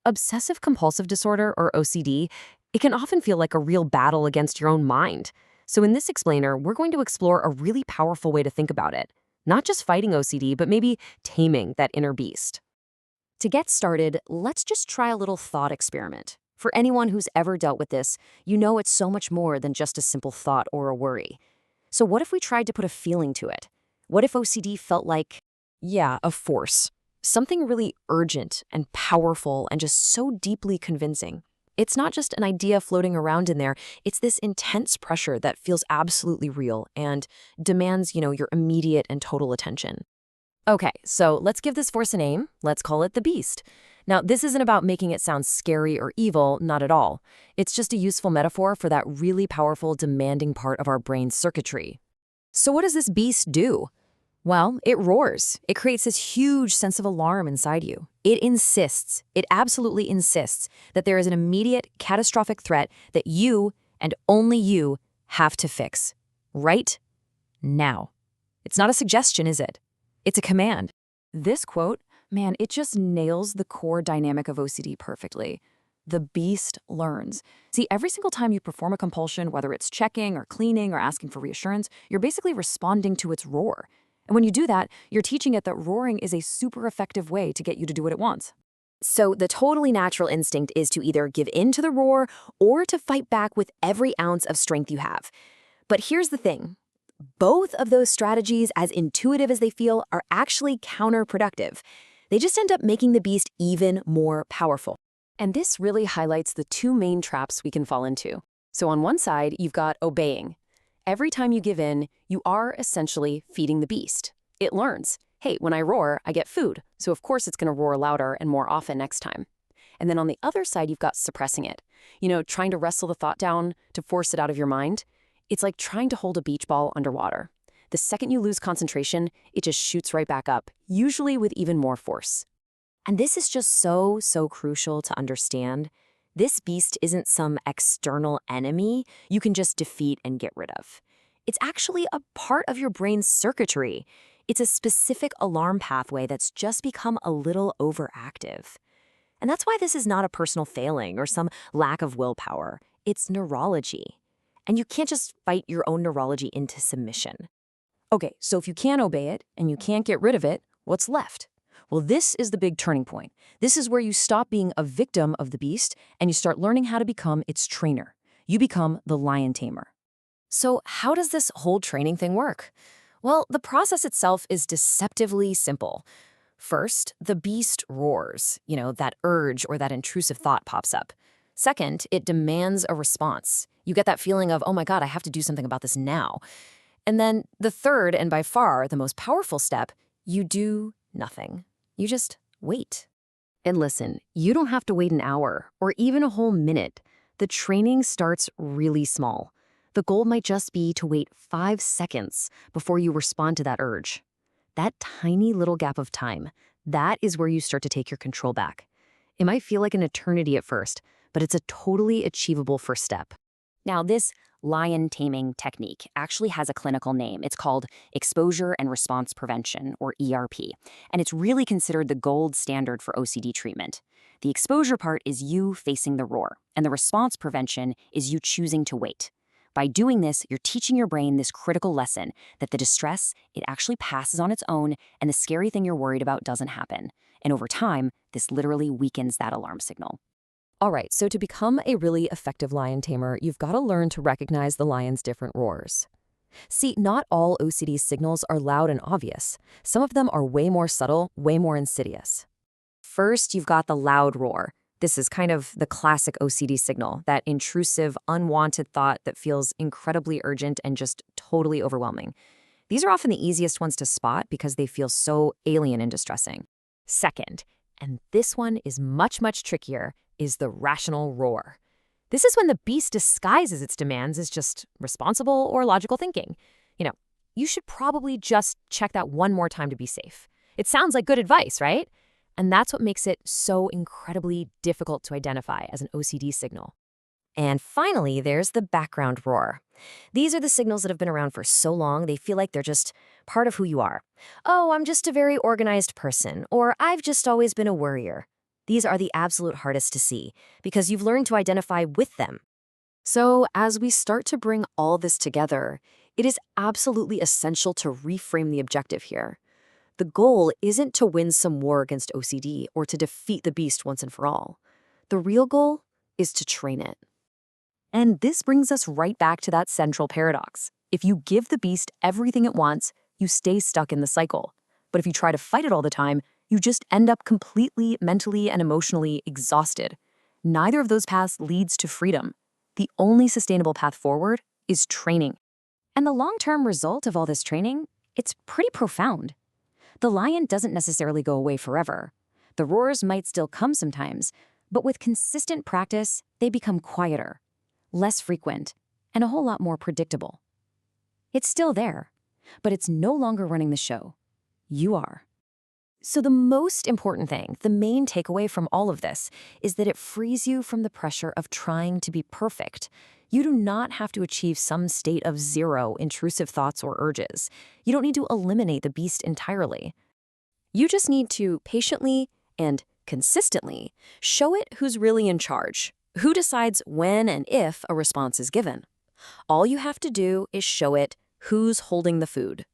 Obsessive compulsive disorder, or OCD, it can often feel like a real battle against your own mind. So in this explainer, we're going to explore a really powerful way to think about it. Not just fighting OCD, but maybe taming that inner beast. To get started, let's just try a little thought experiment. For anyone who's ever dealt with this, you know it's so much more than just a simple thought or a worry. So what if we tried to put a feeling to it? What if OCD felt like, a force? Something really urgent and powerful and just so deeply convincing. It's not just an idea floating around in there, it's this intense pressure that feels absolutely real and demands, your immediate and total attention. Okay, so let's give this force a name. Let's call it the beast. Now, this isn't about making it sound scary or evil, not at all. It's just a useful metaphor for that really powerful, demanding part of our brain's circuitry. So what does this beast do? Well, it roars. It creates this huge sense of alarm inside you. It absolutely insists that there is an immediate, catastrophic threat that you, and only you, have to fix. Right now. It's not a suggestion, is it? It's a command. This quote, man, it just nails the core dynamic of OCD perfectly. The beast learns. See, every single time you perform a compulsion, whether it's checking or cleaning or asking for reassurance, you're basically responding to its roar. And when you do that, you're teaching it that roaring is a super effective way to get you to do what it wants. So the totally natural instinct is to either give in to the roar or to fight back with every ounce of strength you have. But here's the thing. Both of those strategies, as intuitive as they feel, are actually counterproductive. They just end up making the beast even more powerful. And this really highlights the two main traps we can fall into. So on one side, you've got obeying. Every time you give in, you are essentially feeding the beast. It learns, hey, when I roar, I get food, so of course it's going to roar louder and more often next time. And then on the other side, you've got suppressing it. Trying to wrestle the thought down, to force it out of your mind. It's like trying to hold a beach ball underwater. The second you lose concentration, it just shoots right back up, usually with even more force. And this is just so crucial to understand. This beast isn't some external enemy you can just defeat and get rid of. It's actually a part of your brain's circuitry. It's a specific alarm pathway that's just become a little overactive. And that's why this is not a personal failing or some lack of willpower. It's neurology. And you can't just fight your own neurology into submission. Okay, so if you can't obey it and you can't get rid of it, what's left? Well, this is the big turning point. This is where you stop being a victim of the beast and you start learning how to become its trainer. You become the lion tamer. So how does this whole training thing work? Well, the process itself is deceptively simple. First, the beast roars. That urge or that intrusive thought pops up. Second, it demands a response. You get that feeling of, oh my God, I have to do something about this now. And then the third, and by far the most powerful step, you do nothing. You just wait. And listen, you don't have to wait an hour or even a whole minute. The training starts really small. The goal might just be to wait 5 seconds before you respond to that urge. That tiny little gap of time, that is where you start to take your control back. It might feel like an eternity at first, but it's a totally achievable first step. Now, this lion taming technique actually has a clinical name. It's called exposure and response prevention, or ERP, and it's really considered the gold standard for OCD treatment. The exposure part is you facing the roar, and the response prevention is you choosing to wait. By doing this, you're teaching your brain this critical lesson that the distress, it actually passes on its own, and the scary thing you're worried about doesn't happen. And over time, this literally weakens that alarm signal. All right, so to become a really effective lion tamer, you've got to learn to recognize the lion's different roars. See, not all OCD signals are loud and obvious. Some of them are way more subtle, way more insidious. First, you've got the loud roar. This is kind of the classic OCD signal, that intrusive, unwanted thought that feels incredibly urgent and just totally overwhelming. These are often the easiest ones to spot because they feel so alien and distressing. Second, and this one is much trickier, is the rational roar. This is when the beast disguises its demands as just responsible or logical thinking. You should probably just check that one more time to be safe. It sounds like good advice, right? And that's what makes it so incredibly difficult to identify as an OCD signal. And finally, there's the background roar. These are the signals that have been around for so long, they feel like they're just part of who you are. Oh, I'm just a very organized person, or I've just always been a worrier. These are the absolute hardest to see because you've learned to identify with them. So, as we start to bring all this together, it is absolutely essential to reframe the objective here. The goal isn't to win some war against OCD or to defeat the beast once and for all. The real goal is to train it. And this brings us right back to that central paradox. If you give the beast everything it wants, you stay stuck in the cycle. But if you try to fight it all the time, you just end up completely mentally and emotionally exhausted. Neither of those paths leads to freedom. The only sustainable path forward is training. And the long-term result of all this training, it's pretty profound. The lion doesn't necessarily go away forever. The roars might still come sometimes, but with consistent practice, they become quieter, less frequent, and a whole lot more predictable. It's still there, but it's no longer running the show. You are. So the most important thing, the main takeaway from all of this, is that it frees you from the pressure of trying to be perfect. You do not have to achieve some state of zero intrusive thoughts or urges. You don't need to eliminate the beast entirely. You just need to patiently and consistently show it who's really in charge, who decides when and if a response is given. All you have to do is show it who's holding the food.